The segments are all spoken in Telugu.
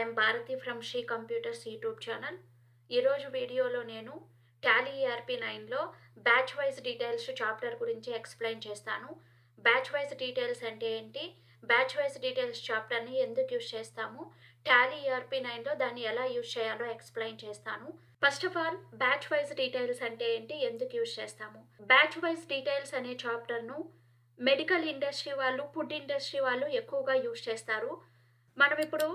I'm Bharati from Shri computers YouTube channel. ఈరోజు వీడియోలో నేను టాలీ ERP9లో బ్యాచ్ వైజ్ డీటెయిల్స్ చాప్టర్ గురించి ఎక్స్ప్లెయిన్ చేస్తాను. బ్యాచ్ వైజ్ డీటెయిల్స్ అంటే ఏంటి, బ్యాచ్ వైజ్ డీటెయిల్స్ చాప్టర్ని ఎందుకు యూజ్ చేస్తాము, టాలీ ERP9లో దాన్ని ఎలా యూజ్ చేయాలో ఎక్స్ప్లెయిన్ చేస్తాను. First of all batch wise details అంటే ఏంటి, ఎందుకు యూజ్ చేస్తాము. బ్యాచ్ వైజ్ డీటెయిల్స్ అనే చాప్టర్ను మెడికల్ ఇండస్ట్రీ వాళ్ళు, ఫుడ్ ఇండస్ట్రీ వాళ్ళు ఎక్కువగా యూజ్ చేస్తారు. మనం ఇప్పుడు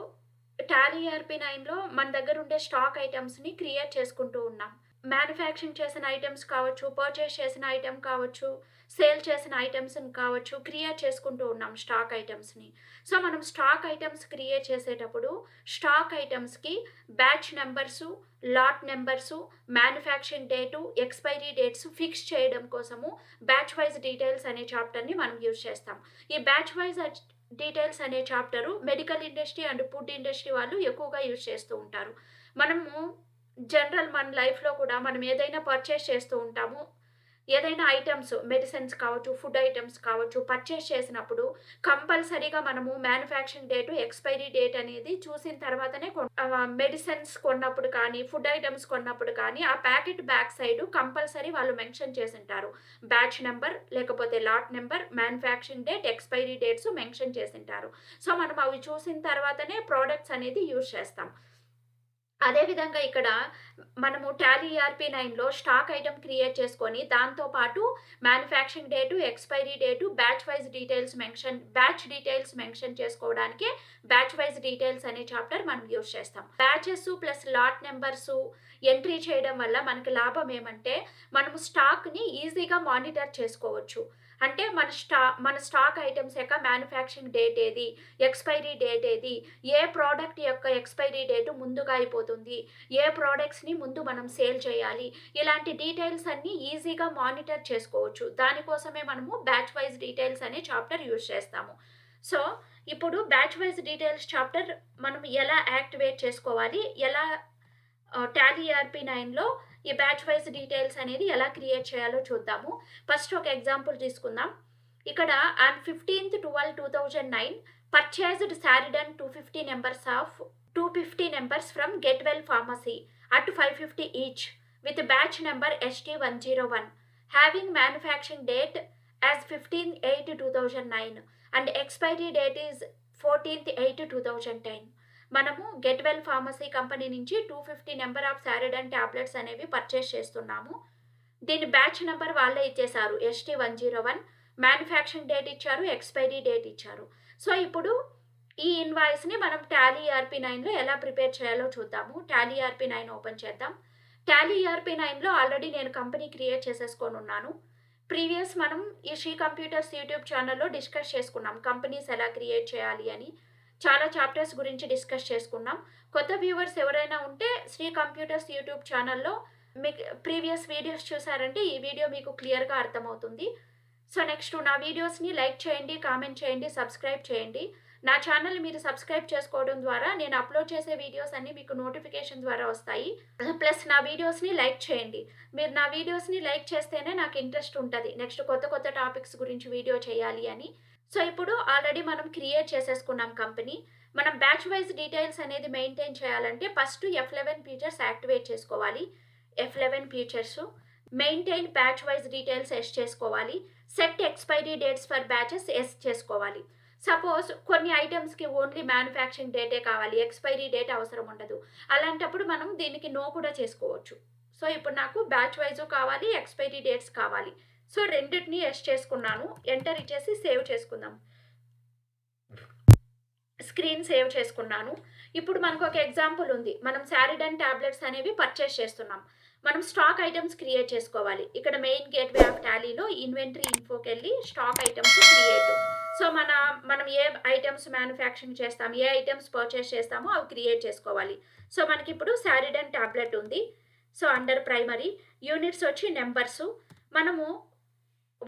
టాలీ ERP9లో మన దగ్గర ఉండే స్టాక్ ఐటమ్స్ని క్రియేట్ చేసుకుంటూ ఉన్నాం. మ్యానుఫ్యాక్చరింగ్ చేసిన ఐటమ్స్ కావచ్చు, పర్చేస్ చేసిన ఐటమ్ కావచ్చు, సేల్ చేసిన ఐటమ్స్ని కావచ్చు, క్రియేట్ చేసుకుంటూ ఉన్నాం స్టాక్ ఐటమ్స్ని. సో మనం స్టాక్ ఐటమ్స్ క్రియేట్ చేసేటప్పుడు స్టాక్ ఐటమ్స్కి batch numbers, lot numbers, manufacturing date, expiry dates fix చేయడం కోసము బ్యాచ్ వైజ్ డీటెయిల్స్ అనే చాప్టర్ని మనం యూజ్ చేస్తాం. ఈ బ్యాచ్ వైజ్ డీటెయిల్స్ అనే chapter medical industry and food industry వాళ్ళు ఎక్కువగా యూజ్ చేస్తూ ఉంటారు. మనము జనరల్ మన లైఫ్లో కూడా మనం ఏదైనా పర్చేస్ చేస్తూ ఉంటాము. ఏదైనా ఐటమ్స్, మెడిసిన్స్ కావచ్చు, ఫుడ్ ఐటమ్స్ కావచ్చు, పర్చేస్ చేసినప్పుడు కంపల్సరీగా మనము మ్యానుఫ్యాక్చరింగ్ డేటు, ఎక్స్పైరీ డేట్ అనేది చూసిన తర్వాతనే మెడిసిన్స్ కొన్నప్పుడు కానీ, ఫుడ్ ఐటమ్స్ కొన్నప్పుడు కానీ ఆ ప్యాకెట్ బ్యాక్ సైడ్ కంపల్సరీ వాళ్ళు మెన్షన్ చేసి ఉంటారు. బ్యాచ్ నెంబర్, లేకపోతే lot number, manufacturing date, expiry dates mention చేసి ఉంటారు. సో మనం అవి చూసిన తర్వాతనే ప్రోడక్ట్స్ అనేది యూజ్ చేస్తాం. అదేవిధంగా ఇక్కడ మనము టాలీ ERP9లో స్టాక్ ఐటమ్ క్రియేట్ చేసుకొని దాంతోపాటు manufacturing date, expiry date, batch details mention చేసుకోవడానికి బ్యాచ్ వైజ్ డీటెయిల్స్ అనే చాప్టర్ మనం యూజ్ చేస్తాం. Batches plus lot numbers entry చేయడం వల్ల మనకి లాభం ఏమంటే మనము స్టాక్ని ఈజీగా మానిటర్ చేసుకోవచ్చు. అంటే మన స్టాక్ ఐటమ్స్ యొక్క మ్యానుఫ్యాక్చరింగ్ డేట్ ఏది, ఎక్స్పైరీ డేట్ ఏది, ఏ ప్రోడక్ట్ యొక్క ఎక్స్పైరీ డేటు ముందుగా అయిపోతుంది, ఏ ప్రోడక్ట్స్ని ముందు మనం సేల్ చేయాలి, ఇలాంటి డీటెయిల్స్ అన్నీ ఈజీగా మానిటర్ చేసుకోవచ్చు. దానికోసమే మనము బ్యాచ్ వైజ్ డీటెయిల్స్ అనే చాప్టర్ యూజ్ చేస్తాము. సో ఇప్పుడు బ్యాచ్ వైజ్ డీటెయిల్స్ చాప్టర్ మనం ఎలా యాక్టివేట్ చేసుకోవాలి, ఎలా టాలీ ERP9లో ఈ బ్యాచ్ వైజ్ డీటెయిల్స్ అనేది ఎలా క్రియేట్ చేయాలో చూద్దాము. ఫస్ట్ ఒక ఎగ్జాంపుల్ తీసుకుందాం. ఇక్కడ on 15/12/2009 purchased Saridon 250 numbers from Getwell pharmacy at 550 each with batch number ST101 having manufacturing date as 15/8/2009 and expiry date is 14/8/2010. మనము గెట్వెల్ ఫార్మసీ కంపెనీ నుంచి 250 నెంబర్ ఆఫ్ సారిడన్ ట్యాబ్లెట్స్ అనేవి పర్చేస్ చేస్తున్నాము. దీని బ్యాచ్ నెంబర్ వాళ్ళే ఇచ్చేశారు, ST101. మ్యానుఫ్యాక్చరింగ్ డేట్ ఇచ్చారు, ఎక్స్పైరీ డేట్ ఇచ్చారు. సో ఇప్పుడు ఈ ఇన్వాయిస్ని మనం టాలీ ERP9లో ఎలా ప్రిపేర్ చేయాలో చూద్దాము. టాలీ ERP9 ఓపెన్ చేద్దాం. టాలీ ERP9లో ఆల్రెడీ నేను కంపెనీ క్రియేట్ చేసేసుకొని ఉన్నాను. ప్రీవియస్ మనం ఈ శ్రీ కంప్యూటర్స్ యూట్యూబ్ ఛానల్లో డిస్కస్ చేసుకున్నాం కంపెనీస్ ఎలా క్రియేట్ చేయాలి అని. చాలా చాప్టర్స్ గురించి డిస్కస్ చేసుకున్నాం. కొత్త వ్యూవర్స్ ఎవరైనా ఉంటే శ్రీ కంప్యూటర్స్ యూట్యూబ్ ఛానల్లో మీకు ప్రీవియస్ వీడియోస్ చూసారంటే ఈ వీడియో మీకు క్లియర్గా అర్థమవుతుంది. సో నెక్స్ట్ నా వీడియోస్ని లైక్ చేయండి, కామెంట్ చేయండి, సబ్స్క్రైబ్ చేయండి. నా ఛానల్ మీరు సబ్స్క్రైబ్ చేసుకోవడం ద్వారా నేను అప్లోడ్ చేసే వీడియోస్ అన్నీ మీకు నోటిఫికేషన్ ద్వారా వస్తాయి. ప్లస్ నా వీడియోస్ని లైక్ చేయండి. మీరు నా వీడియోస్ని లైక్ చేస్తేనే నాకు ఇంట్రెస్ట్ ఉంటుంది నెక్స్ట్ కొత్త టాపిక్స్ గురించి వీడియో చేయాలి అని. సో ఇప్పుడు ఆల్రెడీ మనం క్రియేట్ చేసేసుకున్నాం కంపెనీ. మనం బ్యాచ్ వైజ్ డీటెయిల్స్ అనేది మెయింటైన్ చేయాలంటే ఫస్ట్ F11 ఫీచర్స్ యాక్టివేట్ చేసుకోవాలి. F11 features maintain batch wise details yes చేసుకోవాలి. Set expiry dates for batches yes చేసుకోవాలి. సపోజ్ కొన్ని ఐటమ్స్కి ఓన్లీ మ్యానుఫ్యాక్చరింగ్ డేటే కావాలి, ఎక్స్పైరీ డేట్ అవసరం ఉండదు. అలాంటప్పుడు మనం దీనికి నో కూడా చేసుకోవచ్చు. సో ఇప్పుడు నాకు బ్యాచ్ వైజు కావాలి, ఎక్స్పైరీ డేట్స్ కావాలి. సో రెండింటిని ఎస్ చేసుకున్నాను. ఎంటర్ ఇచ్చేసి సేవ్ చేసుకుందాం. స్క్రీన్ సేవ్ చేసుకున్నాను. ఇప్పుడు మనకు ఒక ఎగ్జాంపుల్ ఉంది. మనం సారిడన్ ట్యాబ్లెట్స్ అనేవి పర్చేస్ చేస్తున్నాం. మనం స్టాక్ ఐటమ్స్ క్రియేట్ చేసుకోవాలి. ఇక్కడ మెయిన్ గేట్వే ఆఫ్ టాలీలో ఇన్వెంటరీ ఇన్ఫోకి వెళ్ళి స్టాక్ ఐటమ్స్ క్రియేట్. సో మనం ఏ ఐటమ్స్ మ్యానుఫ్యాక్చరింగ్ చేస్తాము, ఏ ఐటమ్స్ పర్చేస్ చేస్తామో అవి క్రియేట్ చేసుకోవాలి. సో మనకి ఇప్పుడు సారిడన్ ట్యాబ్లెట్ ఉంది. సో అండర్ ప్రైమరీ యూనిట్స్ వచ్చి నెంబర్సు. మనము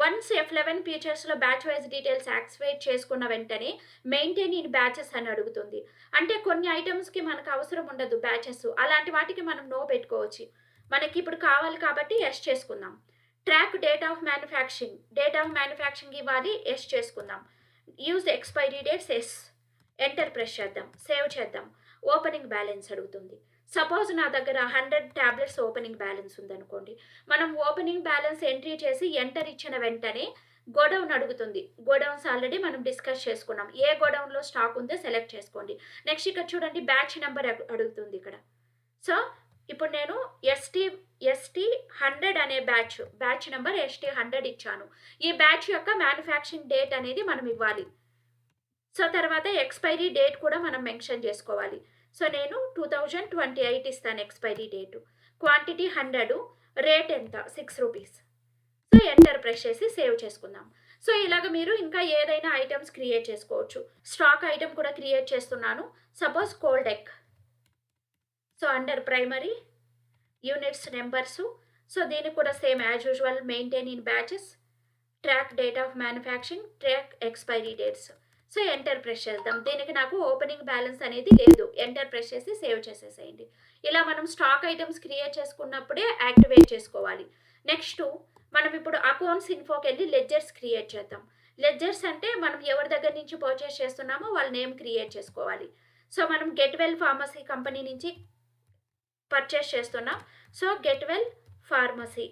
వన్స్ F11 ఫీచర్స్లో బ్యాచ్ వైజ్ డీటెయిల్స్ యాక్టివేట్ చేసుకున్న వెంటనే మెయింటైన్ ఇన్ బ్యాచెస్ అని అడుగుతుంది. అంటే కొన్ని ఐటమ్స్కి మనకు అవసరం ఉండదు బ్యాచెస్, అలాంటి వాటికి మనం నో పెట్టుకోవచ్చు. మనకి ఇప్పుడు కావాలి కాబట్టి ఎస్ చేసుకుందాం. ట్రాక్ డేట్ ఆఫ్ మ్యానుఫ్యాక్చరింగ్ ఇవ్వాలి, ఎస్ చేసుకుందాం. Use expiry dates yes. Enter press చేద్దాం, సేవ్ చేద్దాం. ఓపెనింగ్ బ్యాలెన్స్ అడుగుతుంది. సపోజ్ నా దగ్గర 100 టాబ్లెట్స్ ఓపెనింగ్ బ్యాలెన్స్ ఉందనుకోండి. మనం ఓపెనింగ్ బ్యాలెన్స్ ఎంట్రీ చేసి ఎంటర్ ఇచ్చిన వెంటనే గోడౌన్ అడుగుతుంది. గోడౌన్స్ ఆల్రెడీ మనం డిస్కస్ చేసుకున్నాం. ఏ గోడౌన్లో స్టాక్ ఉందో సెలెక్ట్ చేసుకోండి. నెక్స్ట్ ఇక్కడ చూడండి బ్యాచ్ నెంబర్ అడుగుతుంది ఇక్కడ. సో ఇప్పుడు నేను ఎస్టీ 100 అనే బ్యాచ్ నెంబర్ ఎస్టీ 100 ఇచ్చాను. ఈ బ్యాచ్ యొక్క మ్యానుఫ్యాక్చరింగ్ డేట్ అనేది మనం ఇవ్వాలి. సో తర్వాత ఎక్స్పైరీ డేట్ కూడా మనం మెన్షన్ చేసుకోవాలి. సో నేను 2028 ఇస్తాను ఎక్స్పైరీ డేటు. క్వాంటిటీ 100, రేట్ ఎంత 6 రూపీస్. సో ఎంటర్ ప్రెస్ చేసి సేవ్ చేసుకుందాం. సో ఇలాగ మీరు ఇంకా ఏదైనా ఐటమ్స్ క్రియేట్ చేసుకోవచ్చు. స్టాక్ ఐటమ్ కూడా క్రియేట్ చేస్తున్నాను. Suppose Coldact. So under primary units numbers. So దీనికి కూడా same as usual maintain in batches, track date of manufacturing, track expiry dates. So enter press చేద్దాం. దీనికి నాకు ఓపెనింగ్ బ్యాలెన్స్ అనేది లేదు. ఎంటర్ ప్రెస్ చేసి సేవ్ చేసేసేయండి. ఇలా మనం స్టాక్ ఐటమ్స్ క్రియేట్ చేసుకున్నప్పుడే యాక్టివేట్ చేసుకోవాలి. నెక్స్ట్ మనం ఇప్పుడు అకౌంట్స్ ఇన్ఫోకి వెళ్ళి లెడ్జర్స్ క్రియేట్ చేద్దాం. లెడ్జర్స్ అంటే మనం ఎవరి దగ్గర నుంచి పర్చేస్ చేస్తున్నామో వాళ్ళ నేమ్ క్రియేట్ చేసుకోవాలి. సో మనం గెట్వెల్ ఫార్మసీ కంపెనీ నుంచి పర్చేస్ చేస్తున్నాం. సో గెట్వెల్ ఫార్మసీ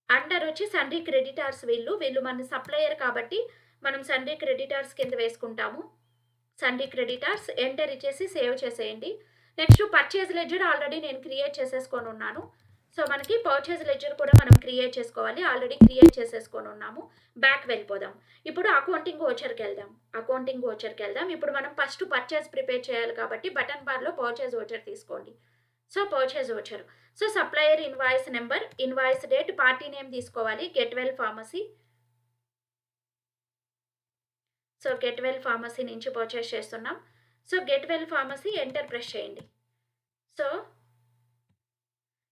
అండర్ వచ్చి సన్రీ క్రెడిటార్స్. వీళ్ళు మన సప్లయర్ కాబట్టి మనం సన్రీ క్రెడిటార్స్ కింద వేసుకుంటాము. సన్రీ క్రెడిటార్స్ ఎంటర్ ఇచ్చేసి సేవ్ చేసేయండి. నెక్స్ట్ పర్చేజ్ లెడ్జర్ ఆల్రెడీ నేను క్రియేట్ చేసేసుకొని ఉన్నాను. సో మనకి పర్చేజ్ లెడ్జర్ కూడా మనం క్రియేట్ చేసుకోవాలి. ఆల్రెడీ క్రియేట్ చేసేసుకొని ఉన్నాము. బ్యాక్ వెళ్ళిపోదాం. ఇప్పుడు అకౌంటింగ్ ఓచర్కి వెళ్దాం. ఇప్పుడు మనం ఫస్ట్ పర్చేజ్ ప్రిపేర్ చేయాలి కాబట్టి బటన్ బార్లో పర్చేజ్ ఓచర్ తీసుకోండి. So purchase voucher. So supplier invoice number, invoice date, party name తీసుకోవాలి. గెట్వెల్ ఫార్మసీ. సో గెట్వెల్ ఫార్మసీ నుంచి పర్చేస్ చేస్తున్నాం. సో గెట్వెల్ ఫార్మసీ ఎంటర్ ప్రెస్ చేయండి. సో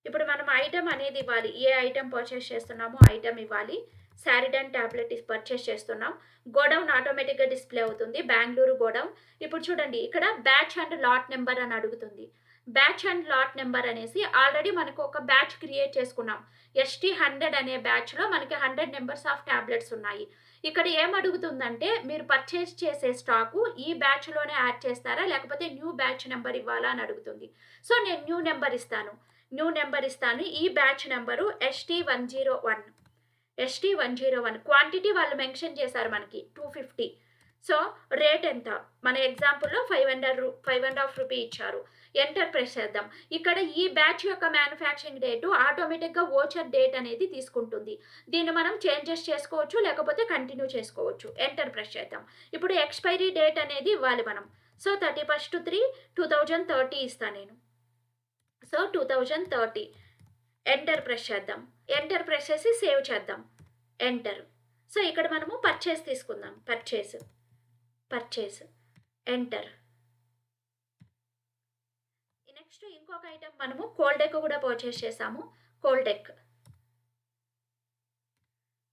ఇప్పుడు మనం ఐటమ్ అనేది ఇవ్వాలి. ఏ ఐటమ్ పర్చేస్ చేస్తున్నామో ఐటమ్ ఇవ్వాలి. శారిడన్ ట్యాబ్లెట్ పర్చేస్ చేస్తున్నాం. గోడౌన్ ఆటోమేటిక్గా డిస్ప్లే అవుతుంది. బెంగళూరు గోడౌన్. ఇప్పుడు చూడండి ఇక్కడ బ్యాచ్ అండ్ లాట్ నెంబర్ అని అడుగుతుంది. బ్యాచ్ అండ్ లాట్ నెంబర్ అనేసి ఆల్రెడీ మనకు ఒక బ్యాచ్ క్రియేట్ చేసుకున్నాం. ఎస్టీ 100 అనే బ్యాచ్లో మనకి 100 నెంబర్స్ ఆఫ్ ట్యాబ్లెట్స్ ఉన్నాయి. ఇక్కడ ఏం అడుగుతుందంటే మీరు పర్చేస్ చేసే స్టాకు ఈ బ్యాచ్లోనే యాడ్ చేస్తారా లేకపోతే న్యూ బ్యాచ్ నెంబర్ ఇవ్వాలా అని అడుగుతుంది. సో నేను న్యూ నెంబర్ ఇస్తాను. ఈ బ్యాచ్ నెంబరు ST101. క్వాంటిటీ వాళ్ళు మెన్షన్ చేశారు మనకి 250. సో రేట్ ఎంత? మన ఎగ్జాంపుల్లో 5.5 రూపీ ఇచ్చారు. ఎంటర్ ప్రెస్ చేద్దాం. ఇక్కడ ఈ బ్యాచ్ యొక్క మ్యానుఫ్యాక్చరింగ్ డేటు ఆటోమేటిక్గా ఓచర్ డేట్ అనేది తీసుకుంటుంది. దీన్ని మనం చేంజెస్ చేసుకోవచ్చు లేకపోతే కంటిన్యూ చేసుకోవచ్చు. ఎంటర్ ప్రెస్ చేద్దాం. ఇప్పుడు ఎక్స్పైరీ డేట్ అనేది ఇవ్వాలి మనం. సో 31/3/2030 ఇస్తాను నేను. సో 2030 ఎంటర్ ప్రెస్ చేద్దాం. ఎంటర్ ప్రెస్ చేసి సేవ్ చేద్దాం. ఎంటర్. సో ఇక్కడ మనము పర్చేస్ తీసుకుందాం. Purchase enter. నెక్స్ట్ ఇంకొక ఐటమ్ మనము కోల్డెక్ కూడా పర్చేస్ చేసాము. కోల్డెక్.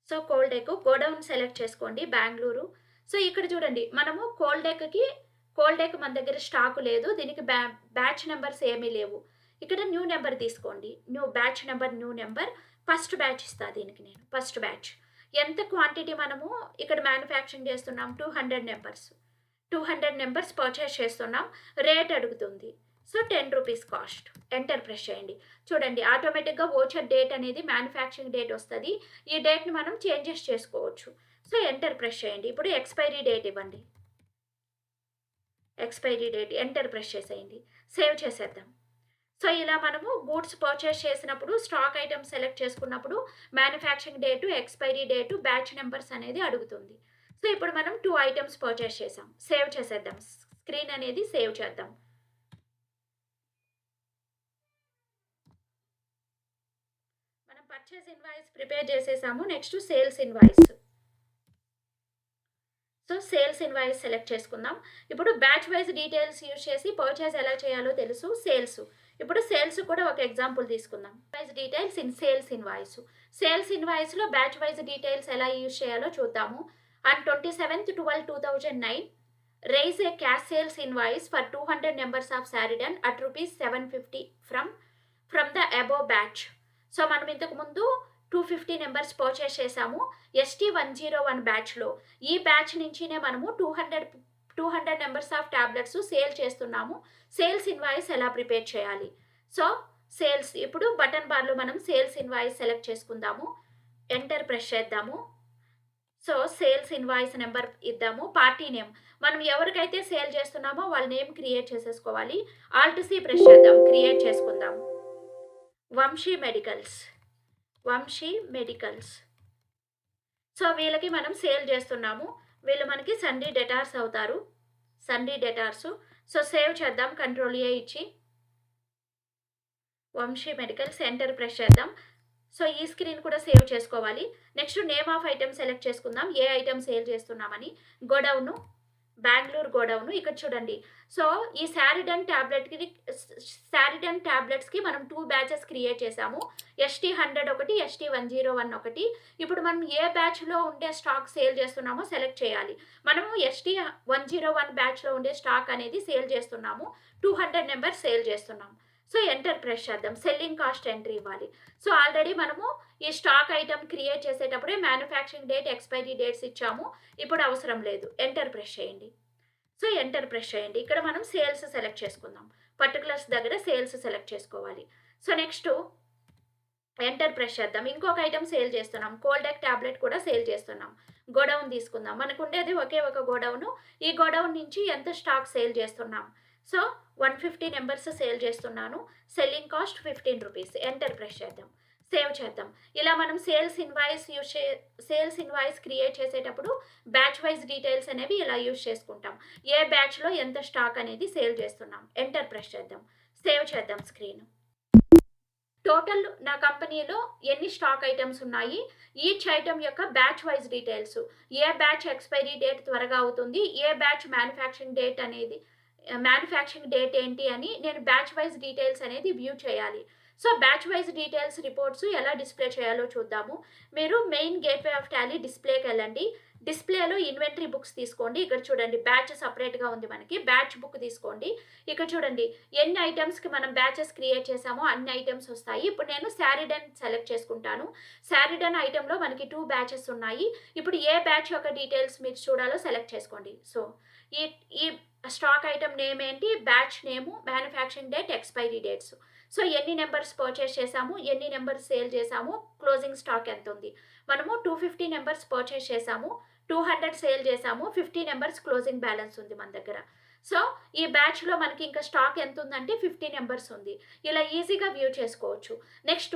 సో కోల్డెక్ గోడౌన్ సెలెక్ట్ చేసుకోండి బెంగళూరు. సో ఇక్కడ చూడండి మనము కోల్డెక్ మన దగ్గర స్టాక్ లేదు. దీనికి బ్యాచ్ నెంబర్స్ ఏమీ లేవు. ఇక్కడ న్యూ నెంబర్ తీసుకోండి. న్యూ నెంబర్ ఫస్ట్ బ్యాచ్ ఇస్తా. దీనికి నేను ఫస్ట్ బ్యాచ్. ఎంత క్వాంటిటీ మనము ఇక్కడ మ్యానుఫ్యాక్చరింగ్ చేస్తున్నాం? 200 నెంబర్స్ పర్చేస్ చేస్తున్నాం. రేట్ అడుగుతుంది. So 10 rupees cost. Enter press చేయండి. చూడండి ఆటోమేటిక్గా ఓచర్ డేట్ అనేది మ్యానుఫ్యాక్చరింగ్ డేట్ వస్తుంది. ఈ డేట్ని మనం చేంజెస్ చేసుకోవచ్చు. సో ఎంటర్ ప్రెస్ చేయండి. ఇప్పుడు ఎక్స్పైరీ డేట్ ఇవ్వండి. ఎక్స్పైరీ డేట్ ఎంటర్ ప్రెస్ చేసేయండి. సేవ్ చేసేద్దాం. సో ఇలా మనము గూడ్స్ పర్చేస్ చేసినప్పుడు స్టాక్ ఐటమ్ సెలెక్ట్ చేసుకున్నప్పుడు manufacturing date, expiry date, batch numbers అనేది అడుగుతుంది. సో ఇప్పుడు మనం 2 ఐటమ్స్ పర్చేస్ చేసాం. సేవ్ చేసేద్దాం. స్క్రీన్ అనేది సేవ్ చేద్దాం. మనం పర్చేస్ ఇన్వాయిస్ ప్రిపేర్ చేసేసాము. Next sales invoice. So sales invoice select చేసుకుందాం. ఇప్పుడు బ్యాచ్ వైజ్ డీటెయిల్స్ యూజ్ చేసి పర్చేస్ ఎలా చేయాలో తెలుసు. ఇప్పుడు సేల్స్ కూడా ఒక ఎగ్జాంపుల్ తీసుకుందాం. వైజ్ డీటెయిల్స్ ఇన్ సేల్స్ ఇన్వాయిస్లో బ్యాచ్ వైజ్ డీటెయిల్స్ ఎలా యూజ్ చేయాలో చూద్దాము. On 27/12/2009 raise a cash sales invoice for 200 numbers of Saridan at rupees 750 from the above batch. So మనం ఇంతకు ముందు 250 నెంబర్స్ పర్చేస్ చేసాము ST101 బ్యాచ్లో. ఈ బ్యాచ్ నుంచినే మనము 200 నెంబర్స్ ఆఫ్ టాబ్లెట్స్ సేల్ చేస్తున్నాము. సేల్స్ ఇన్వాయిస్ ఎలా ప్రిపేర్ చేయాలి? సో సేల్స్ ఇప్పుడు బటన్ బార్లో మనం సేల్స్ ఇన్వాయిస్ సెలెక్ట్ చేసుకుందాము. ఎంటర్ ప్రెస్ చేద్దాము. సో సేల్స్ ఇన్వాయిస్ నెంబర్ ఇద్దాము. పార్టీ నేమ్ మనం ఎవరికైతే సేల్ చేస్తున్నామో వాళ్ళ నేమ్ క్రియేట్ చేసేసుకోవాలి. ఆల్ట్ సి ప్రెస్ చేద్దాం, క్రియేట్ చేసుకుందాం. వంశీ మెడికల్స్. సో వీళ్ళకి మనం సేల్ చేస్తున్నాము. వీళ్ళు మనకి సండే డెటార్స్ అవుతారు. సో సేవ్ చేద్దాం, కంట్రోల్ ఏ ఇచ్చి. వంశీ మెడికల్స్, ఎంటర్ ప్రెస్ చేద్దాం. సో ఈ స్క్రీన్ కూడా సేవ్ చేసుకోవాలి. Next name of item select చేసుకుందాం, ఏ ఐటమ్ సేల్ చేస్తున్నామని. Godown, Bengaluru godown. ఇక్కడ చూడండి. సో ఈ శారిడన్ టాబ్లెట్స్కి మనం 2 బ్యాచెస్ క్రియేట్ చేసాము. ST100 ఒకటి, ST101 ఒకటి. ఇప్పుడు మనం ఏ బ్యాచ్లో ఉండే స్టాక్ సేల్ చేస్తున్నామో సెలెక్ట్ చేయాలి. మనము ST101 బ్యాచ్లో ఉండే స్టాక్ అనేది సేల్ చేస్తున్నాము. 200 నెంబర్స్ సేల్ చేస్తున్నాము. సో ఎంటర్ ప్రెస్ చేద్దాం. సెల్లింగ్ కాస్ట్ ఎంట్రీ ఇవ్వాలి. సో ఆల్రెడీ మనము ఈ స్టాక్ ఐటమ్ క్రియేట్ చేసేటప్పుడే మ్యానుఫ్యాక్చరింగ్ డేట్, ఎక్స్పైరీ డేట్స్ ఇచ్చాము. ఇప్పుడు అవసరం లేదు. ఎంటర్ ప్రెస్ చేయండి. సో ఎంటర్ ప్రెస్ చేయండి. ఇక్కడ మనం సేల్స్ సెలెక్ట్ చేసుకుందాం. పర్టికులర్స్ దగ్గర సేల్స్ సెలెక్ట్ చేసుకోవాలి. సో నెక్స్ట్ ఎంటర్ ప్రెస్ చేద్దాం. ఇంకొక ఐటమ్ సేల్ చేస్తున్నాం. కోల్డెక్ టాబ్లెట్ కూడా సేల్ చేస్తున్నాం. గోడౌన్ తీసుకుందాం. మనకు ఉండేది ఒకే ఒక గోడౌను. ఈ గోడౌన్ నుంచి ఎంత స్టాక్ సేల్ చేస్తున్నాం? సో 150 నెంబర్స్ సేల్ చేస్తున్నాను. Selling cost 15 rupees. Enter press చేద్దాం, సేవ్ చేద్దాం. ఇలా మనం సేల్స్ ఇన్వాయిస్ క్రియేట్ చేసేటప్పుడు బ్యాచ్ వైజ్ డీటెయిల్స్ అనేవి ఇలా యూజ్ చేసుకుంటాం. ఏ బ్యాచ్లో ఎంత స్టాక్ అనేది సేల్ చేస్తున్నాం. ఎంటర్ ప్రెస్ చేద్దాం, సేవ్ చేద్దాం స్క్రీన్. టోటల్ నా కంపెనీలో ఎన్ని స్టాక్ ఐటమ్స్ ఉన్నాయి, ఈచ్ ఐటమ్ యొక్క బ్యాచ్ వైజ్ డీటెయిల్స్, ఏ బ్యాచ్ ఎక్స్పైరీ డేట్ త్వరగా అవుతుంది, ఏ బ్యాచ్ మ్యానుఫ్యాక్చరింగ్ డేట్ ఏంటి అని నేను బ్యాచ్ వైజ్ డీటెయిల్స్ అనేది వ్యూ చేయాలి. So batch wise details reports ఎలా డిస్ప్లే చేయాలో చూద్దాము. మీరు మెయిన్ గేట్వే ఆఫ్ టాలీ డిస్ప్లేకి వెళ్ళండి. డిస్ప్లేలో ఇన్వెంటరీ బుక్స్ తీసుకోండి. ఇక్కడ చూడండి బ్యాచ్ సపరేట్గా ఉంది మనకి. బ్యాచ్ బుక్ తీసుకోండి. ఇక్కడ చూడండి ఎన్ని ఐటమ్స్కి మనం బ్యాచెస్ క్రియేట్ చేసామో అన్ని ఐటమ్స్ వస్తాయి. ఇప్పుడు నేను శారిడన్ సెలెక్ట్ చేసుకుంటాను. శారిడన్ ఐటెంలో మనకి 2 బ్యాచెస్ ఉన్నాయి. ఇప్పుడు ఏ బ్యాచ్ యొక్క డీటెయిల్స్ మీరు చూడాలో సెలెక్ట్ చేసుకోండి. సో ఈ స్టాక్ ఐటమ్ నేమ్ ఏంటి, batch name, manufacturing date, expiry dates. So ఎన్ని నెంబర్స్ పర్చేస్ చేసాము, ఎన్ని నెంబర్స్ సేల్ చేసాము, క్లోజింగ్ స్టాక్ ఎంత ఉంది. మనము 250 నెంబర్స్ పర్చేస్ చేసాము, 200 సేల్ చేసాము, 50 నెంబర్స్ క్లోజింగ్ బ్యాలెన్స్ ఉంది మన దగ్గర. సో ఈ బ్యాచ్లో మనకి ఇంకా స్టాక్ ఎంత ఉందంటే 50 నెంబర్స్ ఉంది. ఇలా ఈజీగా వ్యూ చేసుకోవచ్చు. నెక్స్ట్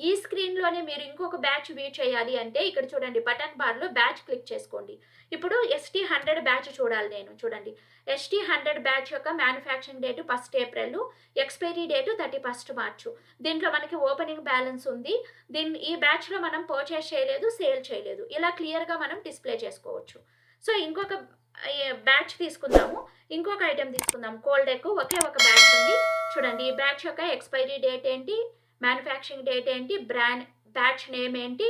ఈ స్క్రీన్లోనే మీరు ఇంకొక బ్యాచ్ వ్యూ చేయాలి అంటే ఇక్కడ చూడండి బటన్ బార్లో బ్యాచ్ క్లిక్ చేసుకోండి. ఇప్పుడు ST100 బ్యాచ్ చూడాలి నేను. చూడండి ST100 బ్యాచ్ యొక్క manufacturing date 1 April, expiry date 31 మార్చు. దీంట్లో మనకి ఓపెనింగ్ బ్యాలెన్స్ ఉంది. ఈ బ్యాచ్లో మనం పర్చేస్ చేయలేదు, సేల్ చేయలేదు. ఇలా క్లియర్గా మనం డిస్ప్లే చేసుకోవచ్చు. సో ఇంకొక బ్యాచ్ తీసుకుందాము, ఇంకొక ఐటెం తీసుకుందాం. కోల్డెక్ ఒకే ఒక బ్యాచ్ ఉంది. చూడండి ఈ బ్యాచ్ యొక్క ఎక్స్పైరీ డేట్ ఏంటి, మ్యానుఫ్యాక్చరింగ్ డేట్ ఏంటి, బ్యాచ్ నేమ్ ఏంటి,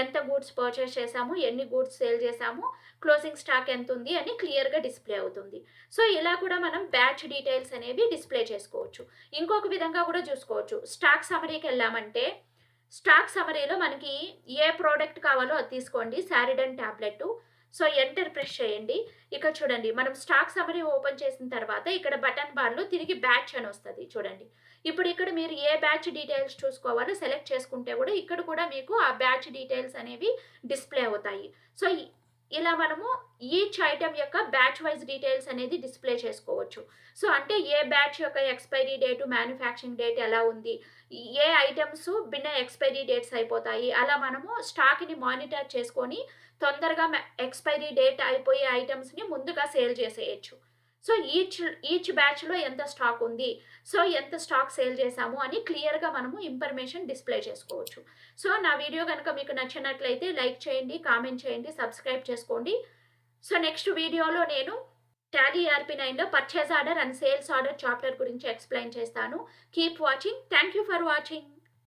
ఎంత గూడ్స్ పర్చేస్ చేసాము, ఎన్ని గూడ్స్ సేల్ చేసాము, క్లోజింగ్ స్టాక్ ఎంత ఉంది అని క్లియర్గా డిస్ప్లే అవుతుంది. సో ఇలా కూడా మనం బ్యాచ్ డీటెయిల్స్ అనేవి డిస్ప్లే చేసుకోవచ్చు. ఇంకొక విధంగా కూడా చూసుకోవచ్చు. స్టాక్ సమరీకి వెళ్ళామంటే స్టాక్ సమరీలో మనకి ఏ ప్రోడక్ట్ కావాలో అది తీసుకోండి. శారిడన్ టాబ్లెట్. సో ఎంటర్ ప్రెస్ చేయండి. ఇక్కడ చూడండి మనం స్టాక్ సమరీ ఓపెన్ చేసిన తర్వాత ఇక్కడ బటన్ బార్లో తిరిగి బ్యాచ్ అని వస్తుంది. చూడండి ఇప్పుడు ఇక్కడ మీరు ఏ బ్యాచ్ డీటెయిల్స్ చూసుకోవాలో సెలెక్ట్ చేసుకుంటే కూడా ఇక్కడ కూడా మీకు ఆ బ్యాచ్ డీటెయిల్స్ అనేవి డిస్ప్లే అవుతాయి. సో ఇలా మనము ఈచ్ ఐటమ్ యొక్క బ్యాచ్ వైజ్ డీటెయిల్స్ అనేది డిస్ప్లే చేసుకోవచ్చు. సో అంటే ఏ బ్యాచ్ యొక్క ఎక్స్పైరీ డేటు, మ్యానుఫ్యాక్చరింగ్ డేట్ ఎలా ఉంది, ఏ ఐటమ్స్ భిన్న ఎక్స్పైరీ డేట్స్ అయిపోతాయి, అలా మనము స్టాక్ని మానిటర్ చేసుకొని తొందరగా ఎక్స్పైరీ డేట్ అయిపోయే ఐటమ్స్ని ముందుగా సేల్ చేసేయచ్చు. సో ఈచ్ బ్యాచ్లో ఎంత స్టాక్ ఉంది, సో ఎంత స్టాక్ సేల్ చేసాము అని క్లియర్గా మనము ఇన్ఫర్మేషన్ డిస్ప్లే చేసుకోవచ్చు. సో నా వీడియో కనుక మీకు నచ్చినట్లయితే లైక్ చేయండి, కామెంట్ చేయండి, సబ్స్క్రైబ్ చేసుకోండి. సో నెక్స్ట్ వీడియోలో నేను టాలీ ERP9లో purchase order and sales order chapter గురించి ఎక్స్ప్లెయిన్ చేస్తాను. Keep watching. Thank you for watching.